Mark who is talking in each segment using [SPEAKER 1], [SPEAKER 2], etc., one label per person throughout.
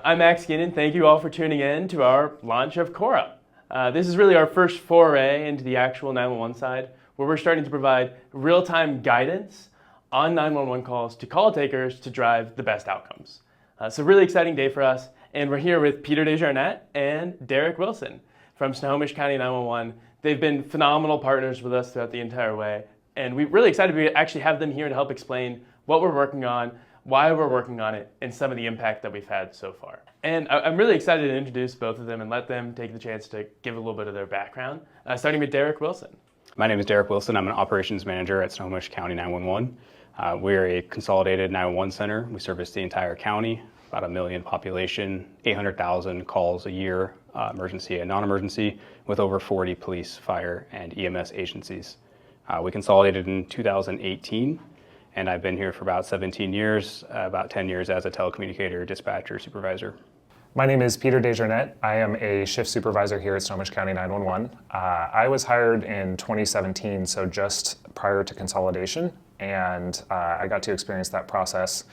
[SPEAKER 1] I'm Max Keenan. Thank you all for tuning in to our launch of Cora. This is really our first foray into the actual 911 side, where we're starting to provide real-time guidance on 911 calls to call takers to drive the best outcomes. So really exciting day for us, and we're here with Peter DeJarnette and Derek Wilson from Snohomish County 911. They've been phenomenal partners with us throughout the entire way, and we're really excited to actually have them here to help explain what we're working on, why we're working on it, and some of the impact that we've had so far. And I'm really excited to introduce both of them and let them take the chance to give a little bit of their background, starting with Derek Wilson.
[SPEAKER 2] My name is Derek Wilson. I'm an operations manager at Snohomish County 911. We're a consolidated 911 center. We service the entire county, about 1 million population, 800,000 calls a year, emergency and non-emergency, with over 40 police, fire, and EMS agencies. We consolidated in 2018. And I've been here for about 17 years, about 10 years as a telecommunicator, dispatcher, supervisor.
[SPEAKER 3] My name is Peter DeJarnette. I am a shift supervisor here at Snohomish County 911. I was hired in 2017, so just prior to consolidation, and I got to experience that process.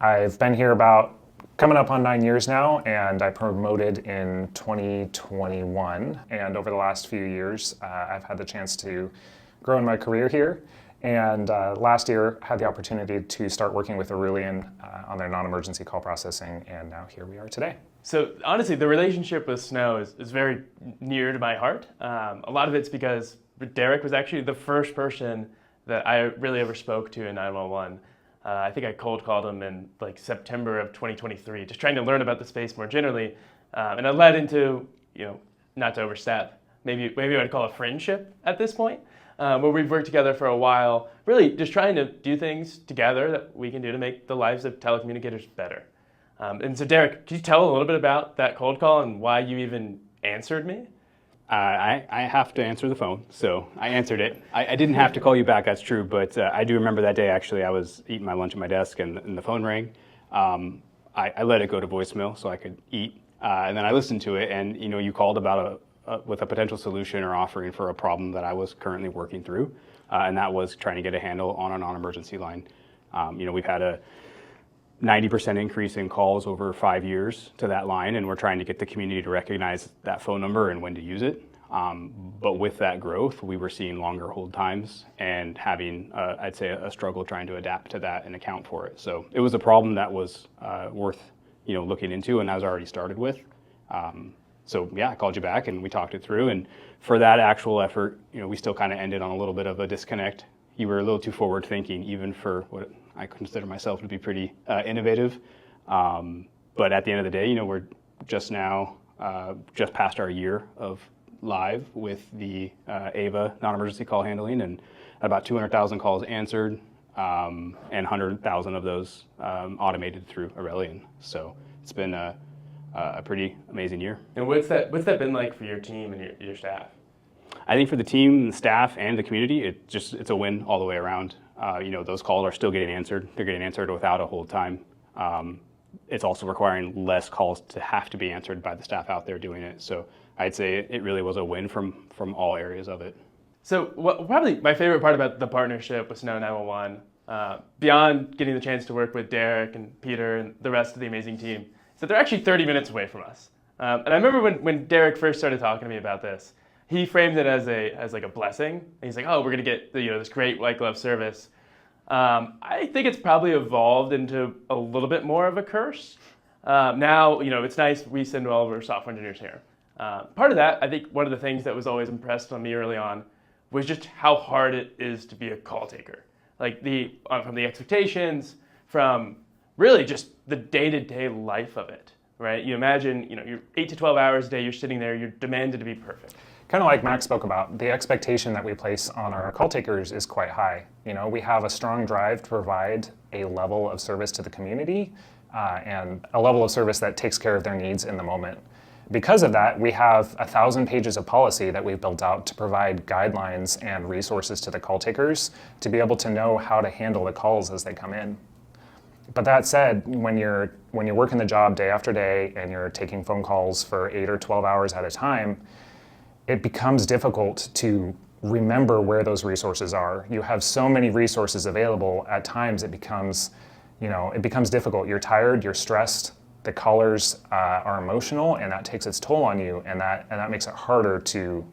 [SPEAKER 3] I've been here about coming up on 9 years now, and I promoted in 2021. And over the last few years, I've had the chance to grow in my career here. And last year, had the opportunity to start working with Aurelian on their non-emergency call processing, and now here we are today.
[SPEAKER 1] So honestly, the relationship with Snow is very near to my heart. A lot of it's because Derek was actually the first person that I really ever spoke to in 911. I think I cold called him in like September of 2023, just trying to learn about the space more generally. And it led into, not to overstep, maybe I'd call a friendship at this point. Where we've worked together for a while, really just trying to do things together that we can do to make the lives of telecommunicators better. And so Derek, can you tell a little bit about that cold call and why you even answered me?
[SPEAKER 2] I have to answer the phone, so I answered it. I didn't have to call you back, that's true, but I do remember that day actually. I was eating my lunch at my desk and the phone rang. I let it go to voicemail so I could eat, and then I listened to it, and you called about with a potential solution or offering for a problem that I was currently working through, and that was trying to get a handle on a non-emergency line. We've had a 90% increase in calls over 5 years to that line, and we're trying to get the community to recognize that phone number and when to use it. But with that growth, we were seeing longer hold times and having, I'd say, a struggle trying to adapt to that and account for it. So it was a problem that was worth looking into, and I was already started with. So yeah, I called you back and we talked it through. And for that actual effort, we still kind of ended on a little bit of a disconnect. You were a little too forward thinking, even for what I consider myself to be pretty innovative. But at the end of the day, we're just past our year of live with the AVA non-emergency call handling, and about 200,000 calls answered, and 100,000 of those automated through Aurelian. So it's been a pretty amazing year.
[SPEAKER 1] And what's that been like for your team and your staff?
[SPEAKER 2] I think for the team, the staff, and the community, it's a win all the way around. Those calls are still getting answered. They're getting answered without a hold time. It's also requiring less calls to have to be answered by the staff out there doing it. So I'd say it really was a win from all areas of it.
[SPEAKER 1] So probably my favorite part about the partnership with Snow 911, beyond getting the chance to work with Derek and Peter and the rest of the amazing team, so they're actually 30 minutes away from us. And I remember when Derek first started talking to me about this, he framed it as like a blessing. And he's like, oh, we're gonna get this great white glove service. I think it's probably evolved into a little bit more of a curse. Now, it's nice we send all of our software engineers here. Part of that, I think one of the things that was always impressed on me early on was just how hard it is to be a call taker. Like from the expectations, from really just the day-to-day life of it, right? You imagine, you're 8 to 12 hours a day, you're sitting there, you're demanded to be perfect.
[SPEAKER 3] Kind of like Max spoke about, the expectation that we place on our call takers is quite high. We have a strong drive to provide a level of service to the community and a level of service that takes care of their needs in the moment. Because of that, we have 1,000 pages of policy that we've built out to provide guidelines and resources to the call takers to be able to know how to handle the calls as they come in. But that said, when you're working the job day after day and you're taking phone calls for 8 or 12 hours at a time, it becomes difficult to remember where those resources are. You have so many resources available, at times it becomes difficult. You're tired, you're stressed, the callers are emotional, and that takes its toll on you, and that makes it harder to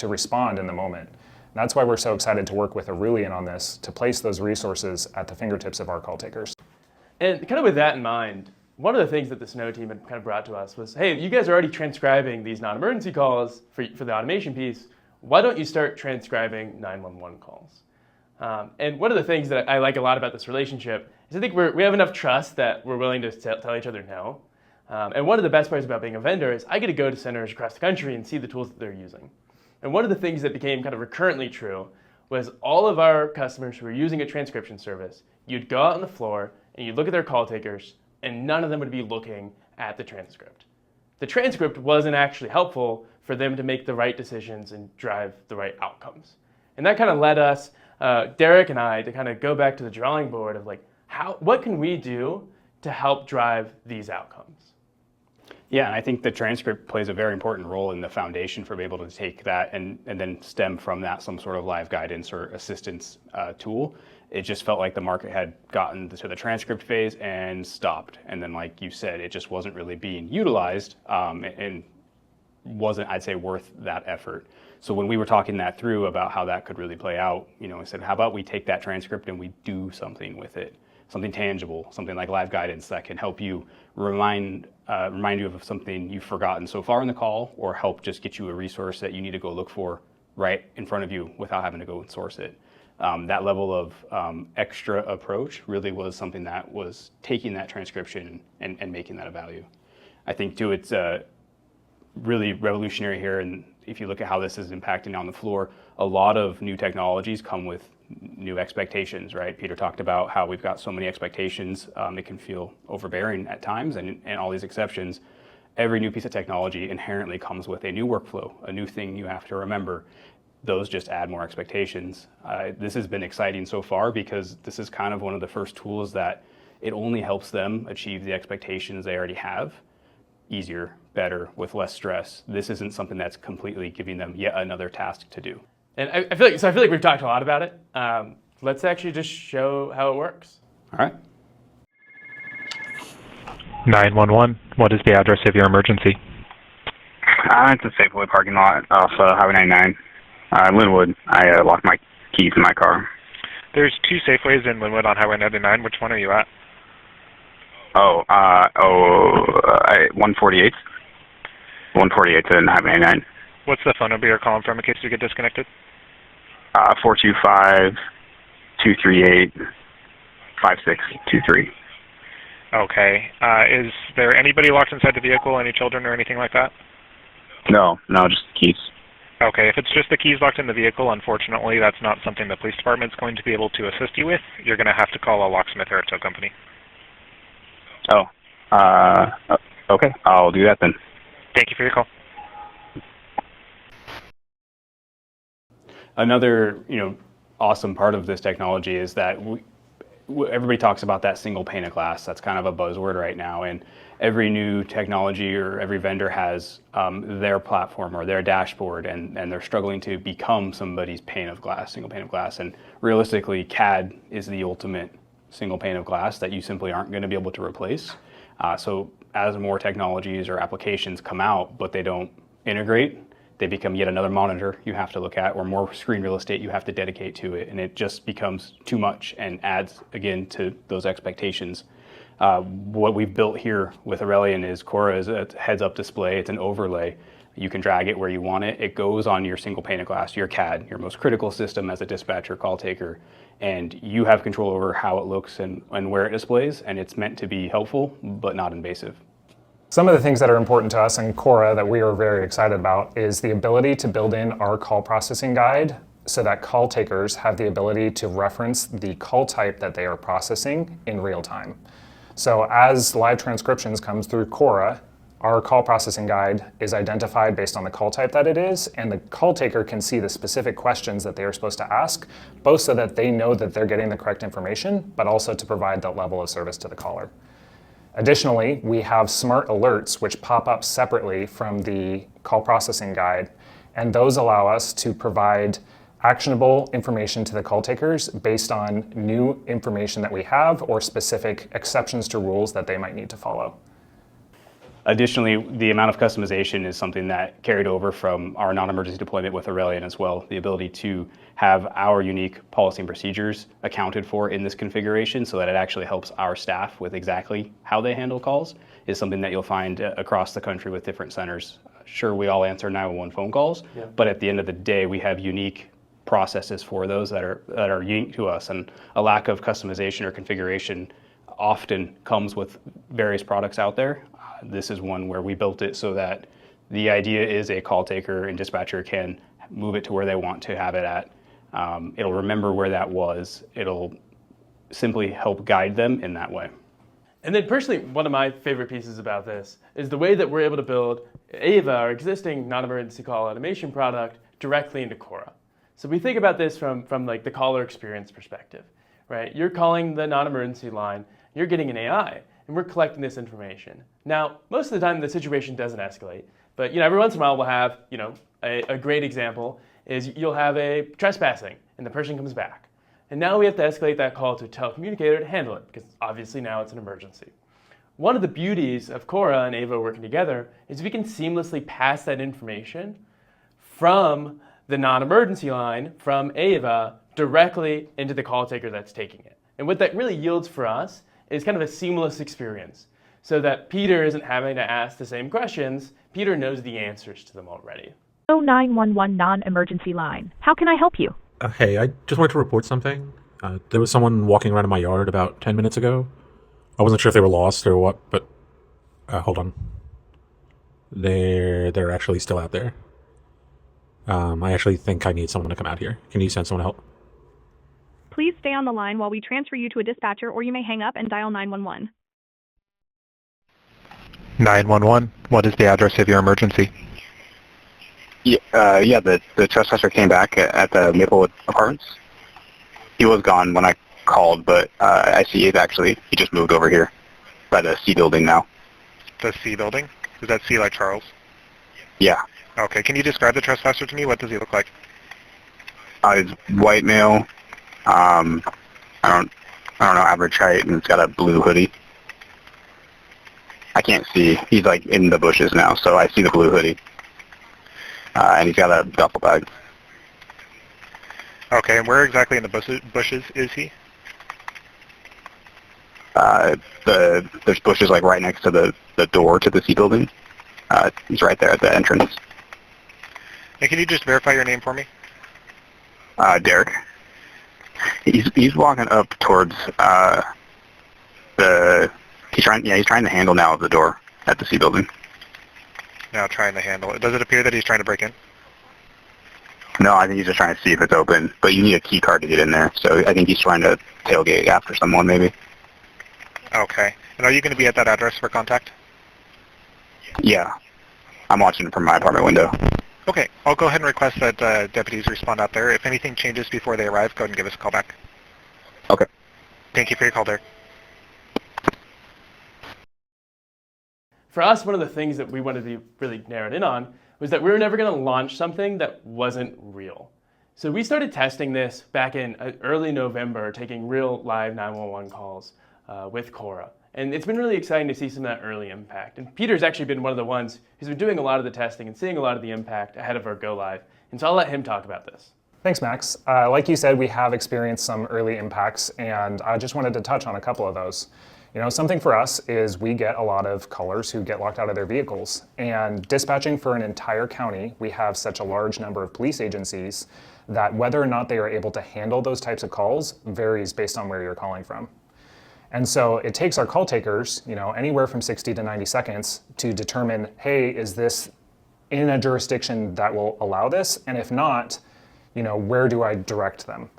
[SPEAKER 3] respond in the moment. And that's why we're so excited to work with Aurelian on this, to place those resources at the fingertips of our call takers.
[SPEAKER 1] And kind of with that in mind, one of the things that the Snow team had kind of brought to us was, hey, you guys are already transcribing these non-emergency calls for the automation piece. Why don't you start transcribing 911 calls? And one of the things that I like a lot about this relationship is I think we have enough trust that we're willing to tell each other no. And one of the best parts about being a vendor is I get to go to centers across the country and see the tools that they're using. And one of the things that became kind of recurrently true was all of our customers who were using a transcription service, you'd go out on the floor and you'd look at their call takers, and none of them would be looking at the transcript. The transcript wasn't actually helpful for them to make the right decisions and drive the right outcomes. And that kind of led us, Derek and I, to kind of go back to the drawing board of like, what can we do to help drive these outcomes?
[SPEAKER 2] Yeah, and I think the transcript plays a very important role in the foundation for being able to take that and then stem from that some sort of live guidance or assistance tool. It just felt like the market had gotten to the transcript phase and stopped. And then, like you said, it just wasn't really being utilized and wasn't, I'd say, worth that effort. So when we were talking that through about how that could really play out, I said, how about we take that transcript and we do something with it? Something tangible, something like live guidance that can help you remind you of something you've forgotten so far in the call, or help just get you a resource that you need to go look for right in front of you without having to go and source it. That level of extra approach really was something that was taking that transcription and making that a value. I think too, it's really revolutionary here, and if you look at how this is impacting on the floor, a lot of new technologies come with new expectations, right? Peter talked about how we've got so many expectations, it can feel overbearing at times, and all these exceptions. Every new piece of technology inherently comes with a new workflow, a new thing you have to remember. Those just add more expectations. This has been exciting so far because this is kind of one of the first tools that it only helps them achieve the expectations they already have easier, better, with less stress. This isn't something that's completely giving them yet another task to do.
[SPEAKER 1] And I feel like we've talked a lot about it. Let's actually just show how it works.
[SPEAKER 2] All right.
[SPEAKER 4] 911, what is the address of your emergency?
[SPEAKER 5] It's a Safeway parking lot off Highway 99. Linwood. I locked my keys in my car.
[SPEAKER 4] There's two Safeways in Linwood on Highway 99. Which one are you at?
[SPEAKER 5] 148. 148 in Highway 99.
[SPEAKER 4] What's the phone number you're calling from in case you get disconnected?
[SPEAKER 5] 425-238-5623.
[SPEAKER 4] Okay. Is there anybody locked inside the vehicle, any children or anything like that?
[SPEAKER 5] No, just keys.
[SPEAKER 4] Okay, if it's just the keys locked in the vehicle, unfortunately, that's not something the police department's going to be able to assist you with. You're going to have to call a locksmith or a tow company.
[SPEAKER 5] Okay, I'll do that then.
[SPEAKER 4] Thank you for your call.
[SPEAKER 2] Another, awesome part of this technology is that everybody talks about that single pane of glass. That's kind of a buzzword right now, and every new technology or every vendor has their platform or their dashboard, and they're struggling to become somebody's pane of glass, single pane of glass. And realistically, CAD is the ultimate single pane of glass that you simply aren't going to be able to replace. So as more technologies or applications come out, but they don't integrate, they become yet another monitor you have to look at, or more screen real estate you have to dedicate to it, and it just becomes too much and adds again to those expectations. What we've built here with Aurelian is Cora is a heads-up display. It's an overlay. You can drag it where you want it. It goes on your single pane of glass, your CAD, your most critical system as a dispatcher call taker, and you have control over how it looks and where it displays, and it's meant to be helpful but not invasive.
[SPEAKER 3] Some of the things that are important to us in Cora that we are very excited about is the ability to build in our call processing guide so that call takers have the ability to reference the call type that they are processing in real time. So as live transcriptions comes through Cora, our call processing guide is identified based on the call type that it is, and the call taker can see the specific questions that they are supposed to ask, both so that they know that they're getting the correct information, but also to provide that level of service to the caller. Additionally, we have smart alerts which pop up separately from the call processing guide, and those allow us to provide actionable information to the call takers based on new information that we have or specific exceptions to rules that they might need to follow.
[SPEAKER 2] Additionally, the amount of customization is something that carried over from our non-emergency deployment with Aurelian as well. The ability to have our unique policy and procedures accounted for in this configuration so that it actually helps our staff with exactly how they handle calls is something that you'll find across the country with different centers. Sure, we all answer 911 phone calls, but at the end of the day, we have unique processes for those that are unique to us, and a lack of customization or configuration often comes with various products out there. This is one where we built it so that the idea is a call taker and dispatcher can move it to where they want to have it at. It'll remember where that was. It'll simply help guide them in that way.
[SPEAKER 1] And then personally, one of my favorite pieces about this is the way that we're able to build Ava, our existing non-emergency call automation product, directly into Cora. So we think about this from like the caller experience perspective, right? You're calling the non-emergency line, you're getting an AI, and we're collecting this information. Now, most of the time the situation doesn't escalate, but every once in a while we'll have, a great example is you'll have a trespassing and the person comes back. And now we have to escalate that call to a telecommunicator to handle it because obviously now it's an emergency. One of the beauties of Cora and Ava working together is we can seamlessly pass that information from the non-emergency line, from Ava, directly into the call taker that's taking it. And what that really yields for us is kind of a seamless experience so that Peter isn't having to ask the same questions. Peter knows the answers to them already.
[SPEAKER 6] 911 non-emergency line. How can I help you?
[SPEAKER 7] Hey, I just wanted to report something. There was someone walking around in my yard about 10 minutes ago. I wasn't sure if they were lost or what, but hold on. They're actually still out there. I actually think I need someone to come out here. Can you send someone to help?
[SPEAKER 8] Please stay on the line while we transfer you to a dispatcher, or you may hang up and dial 911.
[SPEAKER 9] 911, what is the address of your emergency?
[SPEAKER 5] Yeah, the trespasser came back at the Maplewood Apartments. He was gone when I called, but I see he just moved over here by the C building now.
[SPEAKER 9] The C building? Is that C like Charles?
[SPEAKER 5] Yeah.
[SPEAKER 9] Okay, can you describe the trespasser to me? What does he look like?
[SPEAKER 5] He's white male. I don't know, average height, and he's got a blue hoodie. I can't see. He's like in the bushes now, so I see the blue hoodie. And he's got a duffel bag.
[SPEAKER 9] Okay, and where exactly in the bushes is he?
[SPEAKER 5] There's bushes like right next to the door to the C building. He's right there at the entrance.
[SPEAKER 9] And can you just verify your name for me?
[SPEAKER 5] Derek. He's walking up towards he's trying to handle now of the door at the C building.
[SPEAKER 9] Now trying to handle it. Does it appear that he's trying to break in?
[SPEAKER 5] No, I think he's just trying to see if it's open, but you need a key card to get in there, so I think he's trying to tailgate after someone maybe.
[SPEAKER 9] Okay. And are you going to be at that address for contact?
[SPEAKER 5] Yeah. I'm watching from my apartment window.
[SPEAKER 9] Okay, I'll go ahead and request that deputies respond out there. If anything changes before they arrive, go ahead and give us a call back.
[SPEAKER 5] Okay.
[SPEAKER 9] Thank you for your call, Derek.
[SPEAKER 1] For us, one of the things that we wanted to be really narrowed in on was that we were never going to launch something that wasn't real. So we started testing this back in early November, taking real live 911 calls with Cora. And it's been really exciting to see some of that early impact. And Peter's actually been one of the ones who's been doing a lot of the testing and seeing a lot of the impact ahead of our go live. And so I'll let him talk about this.
[SPEAKER 3] Thanks, Max. Like you said, we have experienced some early impacts, and I just wanted to touch on a couple of those. Something for us is we get a lot of callers who get locked out of their vehicles, and dispatching for an entire county, we have such a large number of police agencies that whether or not they are able to handle those types of calls varies based on where you're calling from. And so it takes our call takers, anywhere from 60 to 90 seconds to determine, hey, is this in a jurisdiction that will allow this? And if not, where do I direct them?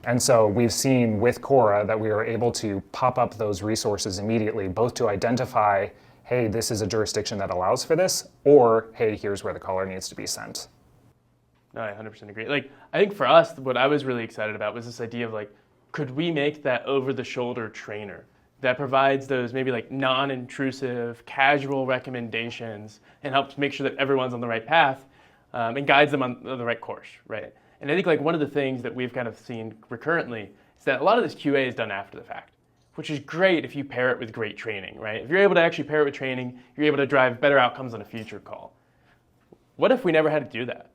[SPEAKER 3] And so we've seen with Cora that we are able to pop up those resources immediately, both to identify, hey, this is a jurisdiction that allows for this, or hey, here's where the caller needs to be sent.
[SPEAKER 1] No, I 100% agree. I think for us, what I was really excited about was this idea of could we make that over-the-shoulder trainer that provides those maybe non-intrusive, casual recommendations and helps make sure that everyone's on the right path and guides them on the right course, right? And I think one of the things that we've kind of seen recurrently is that a lot of this QA is done after the fact. which is great if you pair it with great training, right? If you're able to actually pair it with training, you're able to drive better outcomes on a future call. What if we never had to do that?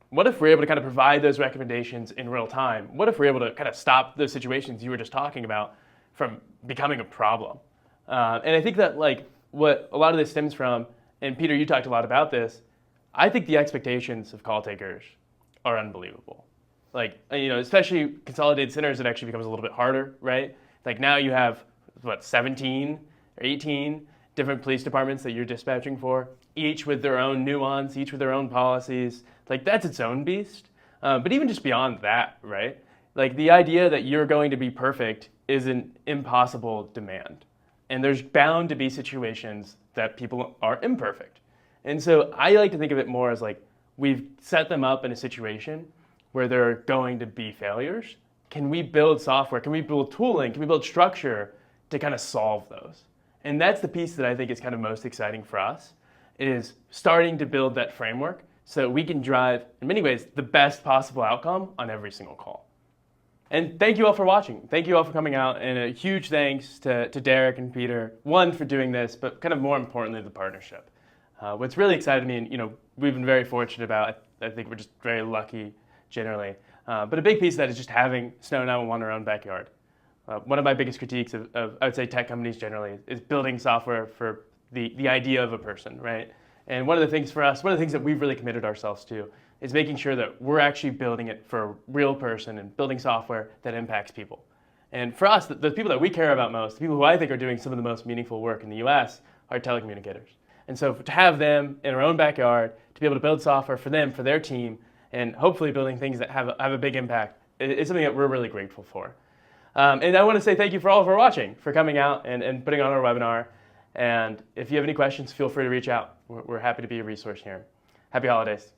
[SPEAKER 1] What if we're able to kind of provide those recommendations in real time? What if we're able to kind of stop those situations you were just talking about from becoming a problem? And I think that like what a lot of this stems from, and Peter, you talked a lot about this, I think the expectations of call takers are unbelievable. Like, you know, especially consolidated centers, it actually becomes a little bit harder, right? Like now you have, 17 or 18 different police departments that you're dispatching for, each with their own nuance, each with their own policies. Like that's its own beast. But even just beyond that, right? Like the idea that you're going to be perfect is an impossible demand. And there's bound to be situations that people are imperfect. And so I like to think of it more as like we've set them up in a situation where there are going to be failures. Can we build software? Can we build tooling? Can we build structure to kind of solve those? And that's the piece that I think is kind of most exciting for us, is starting to build that framework so that we can drive, in many ways, the best possible outcome on every single call. And thank you all for watching. Thank you all for coming out, and a huge thanks to Derek and Peter, one, for doing this, but kind of more importantly, the partnership. What's really excited me, and we've been very fortunate about, I think we're just very lucky generally, but a big piece of that is just having Snow 911 in our own backyard. One of my biggest critiques of I would say, tech companies generally is building software for the idea of a person, right? And one of the things for us, one of the things that we've really committed ourselves to is making sure that we're actually building it for a real person and building software that impacts people. And for us, the people that we care about most, the people who I think are doing some of the most meaningful work in the US are telecommunicators. And so to have them in our own backyard, to be able to build software for them, for their team, and hopefully building things that have a big impact, is something that we're really grateful for. And I want to say thank you for all for watching, for coming out and putting on our webinar. And if you have any questions, feel free to reach out. We're happy to be a resource here. Happy holidays.